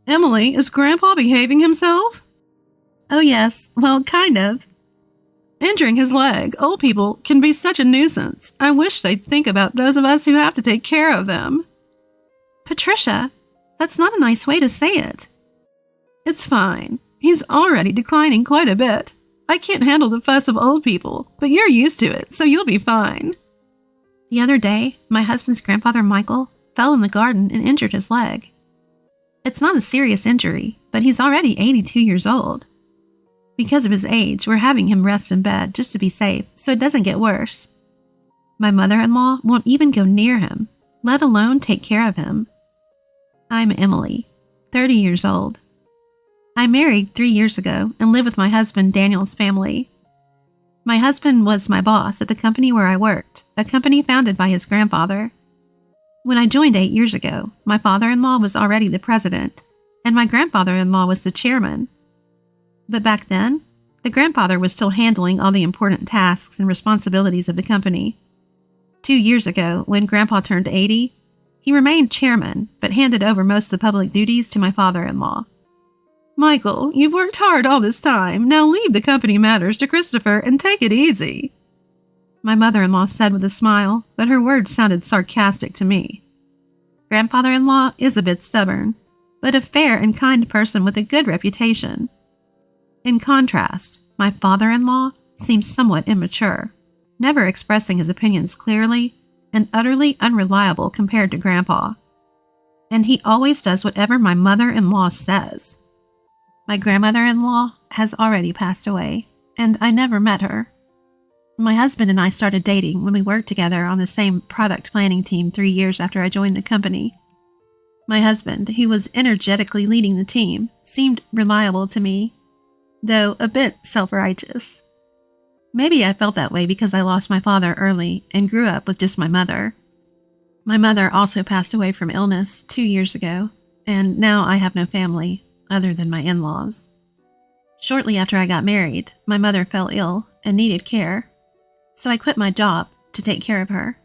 Emily, is Grandpa behaving himself? Oh yes, well, kind of. Injuring his leg, old people can be such a nuisance. I wish they'd think about those of us who have to take care of them. Patricia, that's not a nice way to say it. It's fine. He's already declining quite a bit. I can't handle the fuss of old people, but you're used to it, so you'll be fine. The other day, my husband's grandfather Michael fell in the garden and injured his leg. It's not a serious injury, but he's already 82 years old. Because of his age, we're having him rest in bed just to be safe, so it doesn't get worse. My mother-in-law won't even go near him, let alone take care of him. I'm Emily, 30 years old. I married 3 years ago and live with my husband Daniel's family. My husband was my boss at the company where I worked, a company founded by his grandfather. When I joined 8 years ago, my father-in-law was already the president, and my grandfather-in-law was the chairman. But back then, the grandfather was still handling all the important tasks and responsibilities of the company. 2 years ago, when Grandpa turned 80, he remained chairman, but handed over most of the public duties to my father-in-law. Michael, you've worked hard all this time. Now leave the company matters to Christopher and take it easy. My mother-in-law said with a smile, but her words sounded sarcastic to me. Grandfather-in-law is a bit stubborn, but a fair and kind person with a good reputation. In contrast, my father-in-law seems somewhat immature, never expressing his opinions clearly and utterly unreliable compared to Grandpa. And he always does whatever my mother-in-law says. My grandmother-in-law has already passed away, and I never met her. My husband and I started dating when we worked together on the same product planning team 3 years after I joined the company. My husband, who was energetically leading the team, seemed reliable to me, though a bit self-righteous. Maybe I felt that way because I lost my father early and grew up with just my mother. My mother also passed away from illness 2 years ago, and now I have no family other than my in-laws. Shortly after I got married, my mother fell ill and needed care, so I quit my job to take care of her.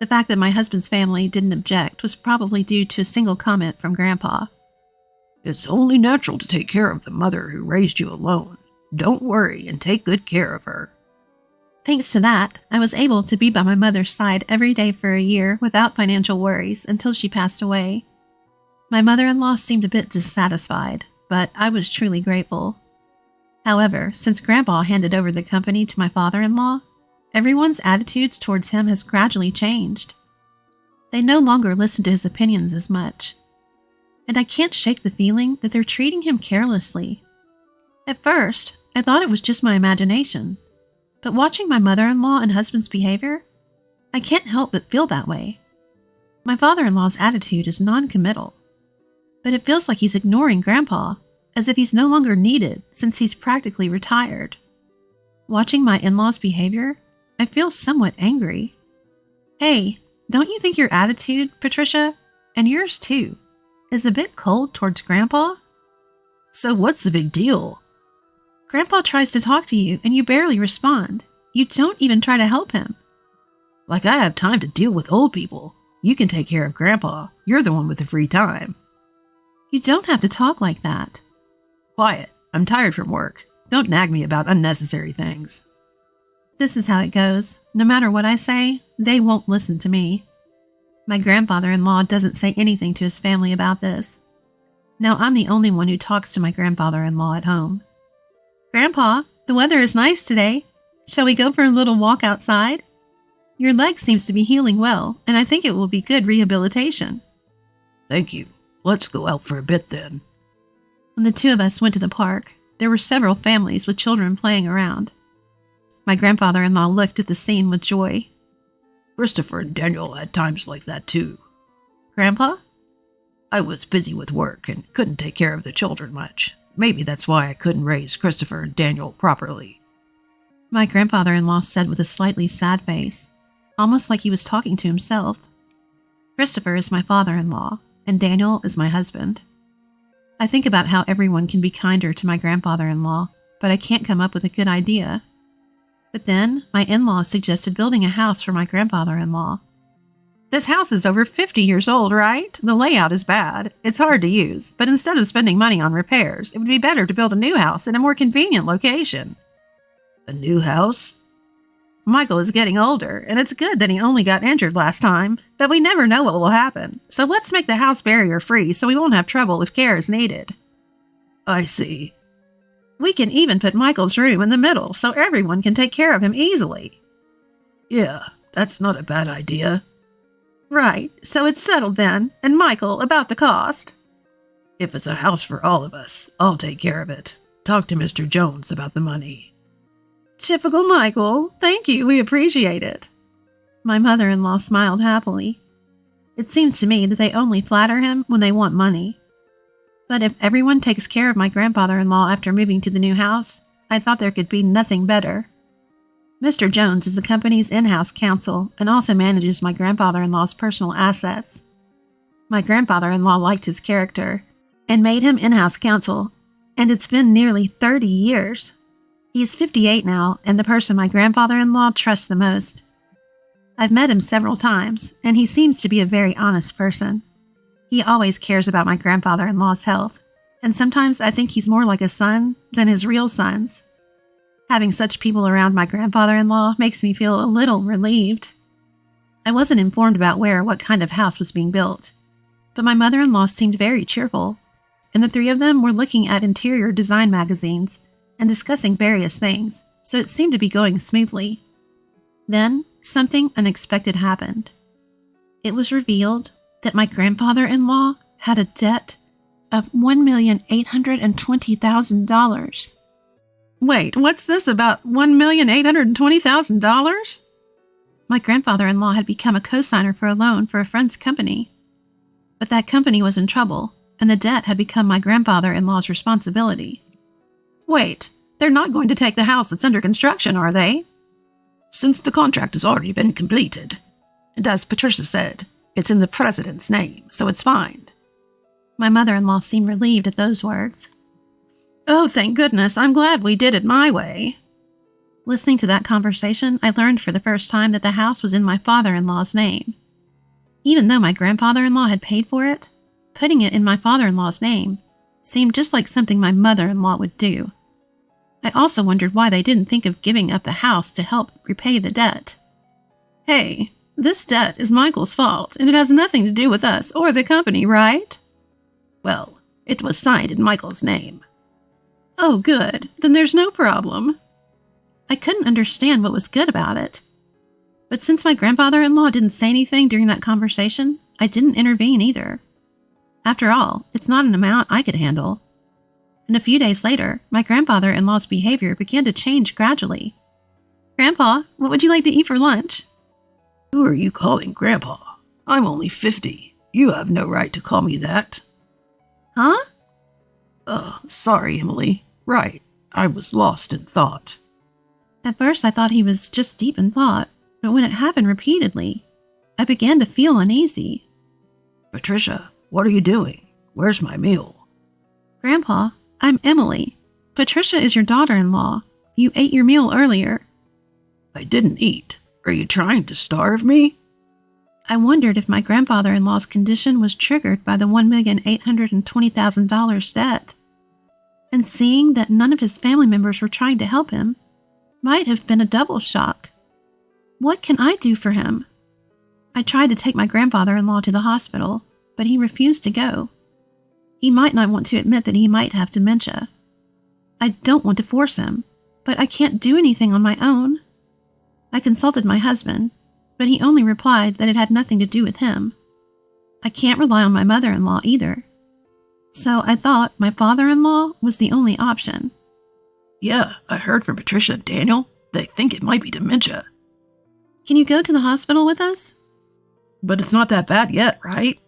The fact that my husband's family didn't object was probably due to a single comment from Grandpa. It's only natural to take care of the mother who raised you alone. Don't worry and take good care of her. Thanks to that, I was able to be by my mother's side every day for a year without financial worries until she passed away. My mother-in-law seemed a bit dissatisfied, but I was truly grateful. However, since Grandpa handed over the company to my father-in-law, everyone's attitudes towards him has gradually changed. They no longer listen to his opinions as much. And I can't shake the feeling that they're treating him carelessly. At first, I thought it was just my imagination, but watching my mother-in-law and husband's behavior, I can't help but feel that way. My father-in-law's attitude is non-committal, but it feels like he's ignoring Grandpa, as if he's no longer needed since he's practically retired. Watching my in-laws' behavior, I feel somewhat angry. Hey, don't you think your attitude, Patricia, and yours too, is a bit cold towards Grandpa? So what's the big deal? Grandpa tries to talk to you and you barely respond. You don't even try to help him. Like I have time to deal with old people. You can take care of Grandpa. You're the one with the free time. You don't have to talk like that. Quiet. I'm tired from work. Don't nag me about unnecessary things. This is how it goes. No matter what I say, they won't listen to me. My grandfather-in-law doesn't say anything to his family about this. Now I'm the only one who talks to my grandfather-in-law at home. Grandpa, the weather is nice today. Shall we go for a little walk outside? Your leg seems to be healing well, and I think it will be good rehabilitation. Thank you. Let's go out for a bit then. When the two of us went to the park, there were several families with children playing around. My grandfather-in-law looked at the scene with joy. Christopher and Daniel had times like that too. Grandpa? I was busy with work and couldn't take care of the children much. Maybe that's why I couldn't raise Christopher and Daniel properly. My grandfather-in-law said with a slightly sad face, almost like he was talking to himself. Christopher is my father-in-law, and Daniel is my husband. I think about how everyone can be kinder to my grandfather-in-law, but I can't come up with a good idea. But then, my in-laws suggested building a house for my grandfather-in-law. This house is over 50 years old, right? The layout is bad. It's hard to use, but instead of spending money on repairs, it would be better to build a new house in a more convenient location. A new house? Michael is getting older, and it's good that he only got injured last time, but we never know what will happen. So let's make the house barrier-free so we won't have trouble if care is needed. I see. We can even put Michael's room in the middle so everyone can take care of him easily. Yeah, that's not a bad idea. Right, so it's settled then. And Michael, about the cost? If it's a house for all of us, I'll take care of it. Talk to Mr. Jones about the money. Typical Michael. Thank you, we appreciate it. My mother-in-law smiled happily. It seems to me that they only flatter him when they want money. But if everyone takes care of my grandfather-in-law after moving to the new house, I thought there could be nothing better. Mr. Jones is the company's in-house counsel and also manages my grandfather-in-law's personal assets. My grandfather-in-law liked his character and made him in-house counsel, and it's been nearly 30 years. He's 58 now and the person my grandfather-in-law trusts the most. I've met him several times, and he seems to be a very honest person. He always cares about my grandfather-in-law's health, and sometimes I think he's more like a son than his real sons. Having such people around my grandfather-in-law makes me feel a little relieved. I wasn't informed about where or what kind of house was being built, but my mother-in-law seemed very cheerful, and the three of them were looking at interior design magazines and discussing various things, so it seemed to be going smoothly. Then, something unexpected happened. It was revealed that my grandfather-in-law had a debt of $1,820,000. Wait, what's this about $1,820,000? My grandfather-in-law had become a co-signer for a loan for a friend's company. But that company was in trouble, and the debt had become my grandfather-in-law's responsibility. Wait, they're not going to take the house that's under construction, are they? Since the contract has already been completed, and as Patricia said, it's in the president's name, so it's fine. My mother-in-law seemed relieved at those words. Oh, thank goodness, I'm glad we did it my way. Listening to that conversation, I learned for the first time that the house was in my father-in-law's name. Even though my grandfather-in-law had paid for it, putting it in my father-in-law's name seemed just like something my mother-in-law would do. I also wondered why they didn't think of giving up the house to help repay the debt. Hey, this debt is Michael's fault, and it has nothing to do with us or the company, right? Well, it was signed in Michael's name. Oh, good. Then there's no problem. I couldn't understand what was good about it. But since my grandfather-in-law didn't say anything during that conversation, I didn't intervene either. After all, it's not an amount I could handle. And a few days later, my grandfather-in-law's behavior began to change gradually. Grandpa, what would you like to eat for lunch? Who are you calling Grandpa? I'm only 50. You have no right to call me that. Huh? Sorry, Emily. Right. I was lost in thought. At first, I thought he was just deep in thought, but when it happened repeatedly, I began to feel uneasy. Patricia, what are you doing? Where's my meal? Grandpa, I'm Emily. Patricia is your daughter-in-law. You ate your meal earlier. I didn't eat. Are you trying to starve me? I wondered if my grandfather-in-law's condition was triggered by the $1,820,000 debt. And seeing that none of his family members were trying to help him might have been a double shock. What can I do for him? I tried to take my grandfather-in-law to the hospital, but he refused to go. He might not want to admit that he might have dementia. I don't want to force him, but I can't do anything on my own. I consulted my husband, but he only replied that it had nothing to do with him. I can't rely on my mother-in-law either. So I thought my father-in-law was the only option. Yeah, I heard from Patricia and Daniel. They think it might be dementia. Can you go to the hospital with us? But it's not that bad yet, right?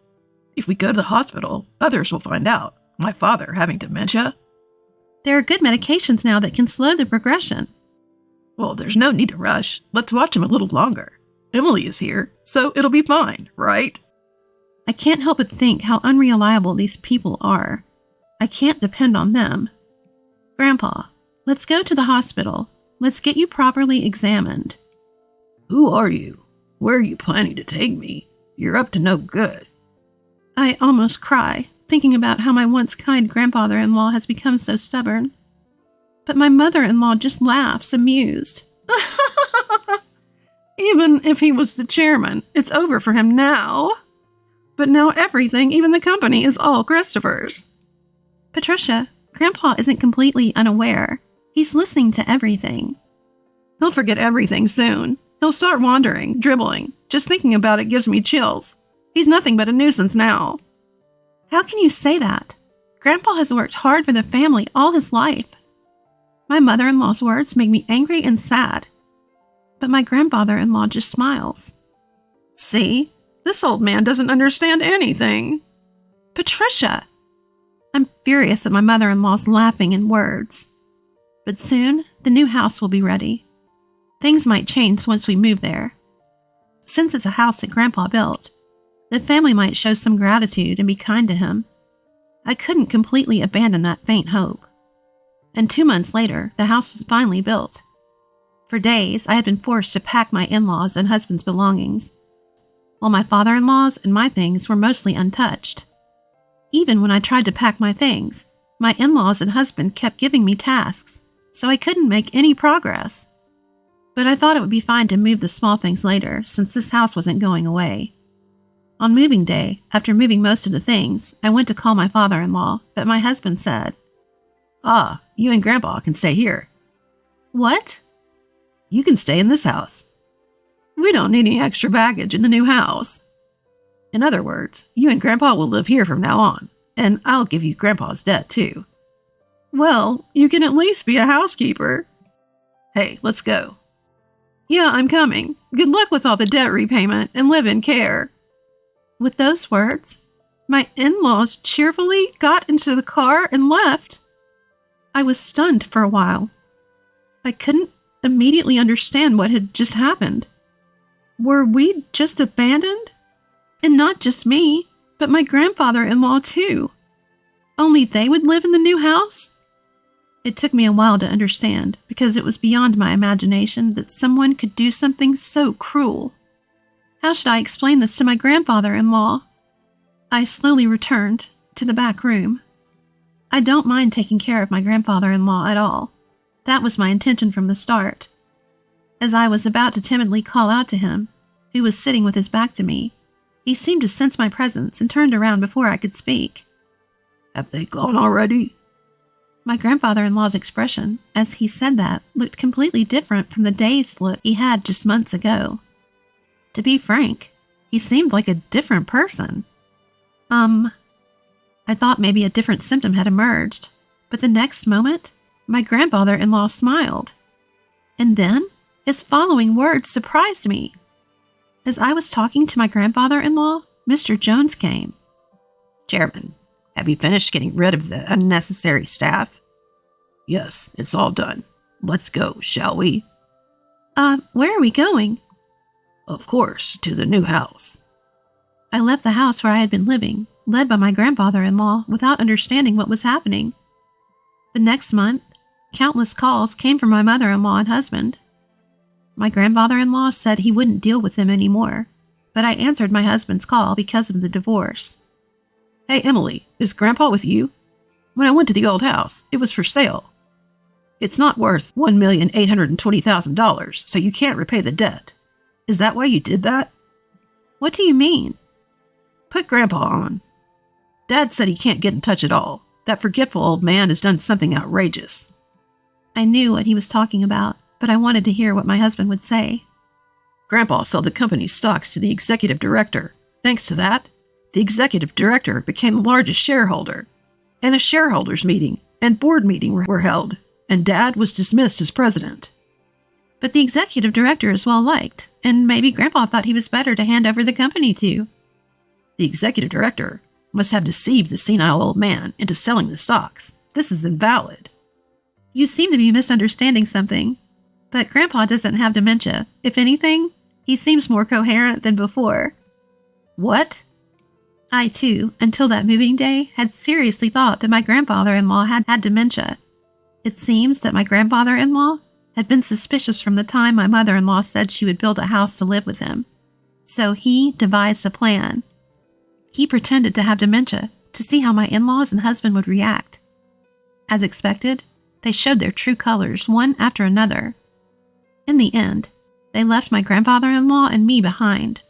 If we go to the hospital, others will find out. My father having dementia. There are good medications now that can slow the progression. Well, there's no need to rush. Let's watch him a little longer. Emily is here, so it'll be fine, right? I can't help but think how unreliable these people are. I can't depend on them. Grandpa, let's go to the hospital. Let's get you properly examined. Who are you? Where are you planning to take me? You're up to no good. I almost cry, thinking about how my once kind grandfather-in-law has become so stubborn. But my mother-in-law just laughs, amused. Even if he was the chairman, it's over for him now. But now everything, even the company, is all Christopher's. Patricia, Grandpa isn't completely unaware. He's listening to everything. He'll forget everything soon. He'll start wandering, dribbling. Just thinking about it gives me chills. He's nothing but a nuisance now. How can you say that? Grandpa has worked hard for the family all his life. My mother-in-law's words make me angry and sad. But my grandfather-in-law just smiles. See? This old man doesn't understand anything. Patricia! I'm furious at my mother-in-law's laughing in words. But soon, the new house will be ready. Things might change once we move there. Since it's a house that Grandpa built, the family might show some gratitude and be kind to him. I couldn't completely abandon that faint hope. And 2 months later, the house was finally built. For days, I had been forced to pack my in-laws' and husband's belongings, while my father-in-law's and my things were mostly untouched. Even when I tried to pack my things, my in-laws and husband kept giving me tasks, so I couldn't make any progress. But I thought it would be fine to move the small things later, since this house wasn't going away. On moving day, after moving most of the things, I went to call my father-in-law, but my husband said, "Ah, you and Grandpa can stay here." What? You can stay in this house. We don't need any extra baggage in the new house. In other words, you and Grandpa will live here from now on, and I'll give you Grandpa's debt too. Well, you can at least be a housekeeper. Hey, let's go. Yeah, I'm coming. Good luck with all the debt repayment and live in care. With those words, my in-laws cheerfully got into the car and left. I was stunned for a while. I couldn't immediately understand what had just happened. Were we just abandoned? And not just me, but my grandfather-in-law too. Only they would live in the new house? It took me a while to understand, because it was beyond my imagination that someone could do something so cruel. How should I explain this to my grandfather-in-law? I slowly returned to the back room. I don't mind taking care of my grandfather-in-law at all. That was my intention from the start. As I was about to timidly call out to him, who was sitting with his back to me, he seemed to sense my presence and turned around before I could speak. Have they gone already? My grandfather-in-law's expression, as he said that, looked completely different from the dazed look he had just months ago. To be frank, he seemed like a different person. I thought maybe a different symptom had emerged, but the next moment, my grandfather-in-law smiled. And then, his following words surprised me. As I was talking to my grandfather-in-law, Mr. Jones came. Chairman, have you finished getting rid of the unnecessary staff? Yes, it's all done. Let's go, shall we? Where are we going? Of course, to the new house. I left the house where I had been living, led by my grandfather-in-law, without understanding what was happening. The next month, countless calls came from my mother-in-law and husband. My grandfather-in-law said he wouldn't deal with them anymore, but I answered my husband's call because of the divorce. Hey, Emily, is Grandpa with you? When I went to the old house, it was for sale. It's not worth $1,820,000, so you can't repay the debt. Is that why you did that? What do you mean? Put Grandpa on. Dad said he can't get in touch at all. That forgetful old man has done something outrageous. I knew what he was talking about, but I wanted to hear what my husband would say. Grandpa sold the company's stocks to the executive director. Thanks to that, the executive director became the largest shareholder. And a shareholders' meeting and board meeting were held, and Dad was dismissed as president. But the executive director is well liked, and maybe Grandpa thought he was better to hand over the company to. The executive director must have deceived the senile old man into selling the stocks. This is invalid. You seem to be misunderstanding something. But Grandpa doesn't have dementia. If anything, he seems more coherent than before. What? I, too, until that moving day, had seriously thought that my grandfather-in-law had dementia. It seems that my grandfather-in-law had been suspicious from the time my mother-in-law said she would build a house to live with him. So he devised a plan. He pretended to have dementia to see how my in-laws and husband would react. As expected, they showed their true colors one after another. In the end, they left my grandfather-in-law and me behind.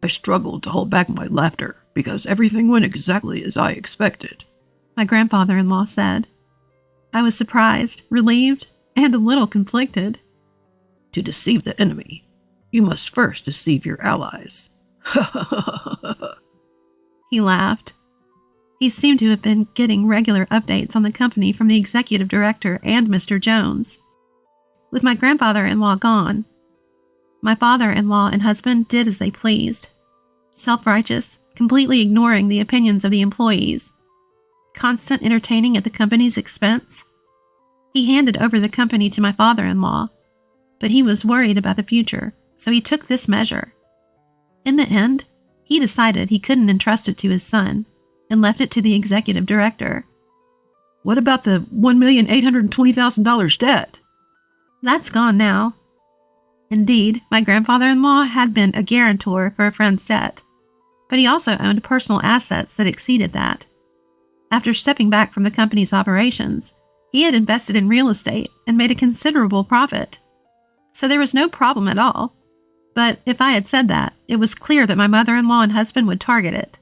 I struggled to hold back my laughter because everything went exactly as I expected, my grandfather-in-law said. I was surprised, relieved, and a little conflicted. To deceive the enemy, you must first deceive your allies. He laughed. He seemed to have been getting regular updates on the company from the executive director and Mr. Jones. With my grandfather-in-law gone, my father-in-law and husband did as they pleased. Self-righteous, completely ignoring the opinions of the employees. Constant entertaining at the company's expense. He handed over the company to my father-in-law, but he was worried about the future, so he took this measure. In the end, he decided he couldn't entrust it to his son and left it to the executive director. What about the $1,820,000 debt? That's gone now. Indeed, my grandfather-in-law had been a guarantor for a friend's debt, but he also owned personal assets that exceeded that. After stepping back from the company's operations, he had invested in real estate and made a considerable profit. So there was no problem at all. But if I had said that, it was clear that my mother-in-law and husband would target it.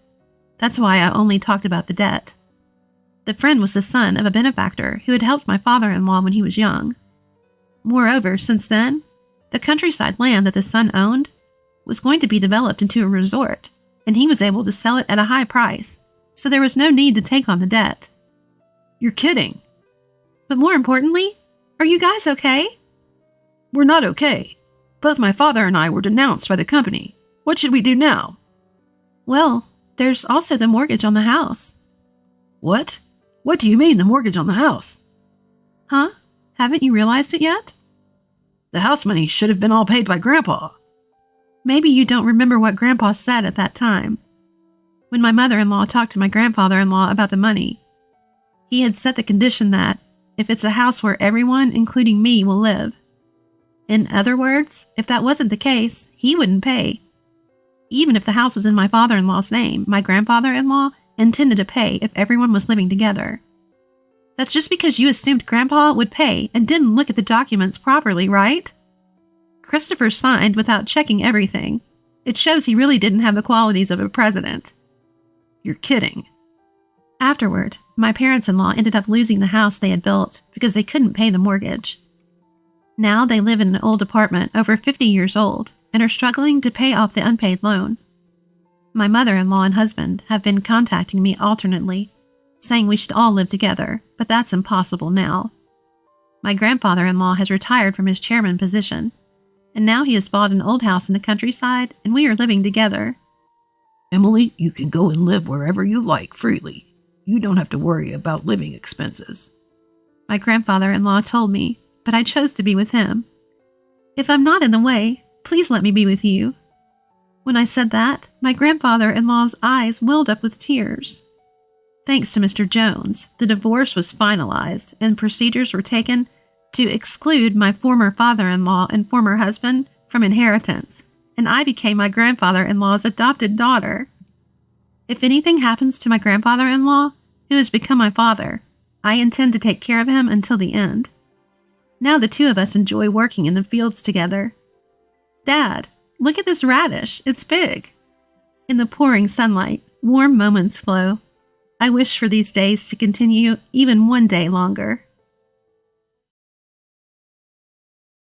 That's why I only talked about the debt. The friend was the son of a benefactor who had helped my father-in-law when he was young. Moreover, since then, the countryside land that the son owned was going to be developed into a resort, and he was able to sell it at a high price, so there was no need to take on the debt. You're kidding. But more importantly, are you guys okay? We're not okay. Both my father and I were denounced by the company. What should we do now? Well, there's also the mortgage on the house. What? What do you mean, the mortgage on the house? Huh? Haven't you realized it yet? The house money should have been all paid by Grandpa. Maybe you don't remember what Grandpa said at that time. When my mother-in-law talked to my grandfather-in-law about the money, he had set the condition that if it's a house where everyone, including me, will live. In other words, if that wasn't the case, he wouldn't pay. Even if the house was in my father-in-law's name, my grandfather-in-law intended to pay if everyone was living together. That's just because you assumed Grandpa would pay and didn't look at the documents properly, right? Christopher signed without checking everything. It shows he really didn't have the qualities of a president. You're kidding. Afterward, my parents-in-law ended up losing the house they had built because they couldn't pay the mortgage. Now they live in an old apartment over 50 years old and are struggling to pay off the unpaid loan. My mother-in-law and husband have been contacting me alternately, saying we should all live together, but that's impossible now. My grandfather-in-law has retired from his chairman position, and now he has bought an old house in the countryside, and we are living together. Emily, you can go and live wherever you like freely. You don't have to worry about living expenses. My grandfather-in-law told me, but I chose to be with him. If I'm not in the way, please let me be with you. When I said that, my grandfather-in-law's eyes welled up with tears. Thanks to Mr. Jones, the divorce was finalized and procedures were taken to exclude my former father-in-law and former husband from inheritance, and I became my grandfather-in-law's adopted daughter. If anything happens to my grandfather-in-law, who has become my father, I intend to take care of him until the end. Now the two of us enjoy working in the fields together. Dad, look at this radish. It's big. In the pouring sunlight, warm moments flow. I wish for these days to continue even one day longer.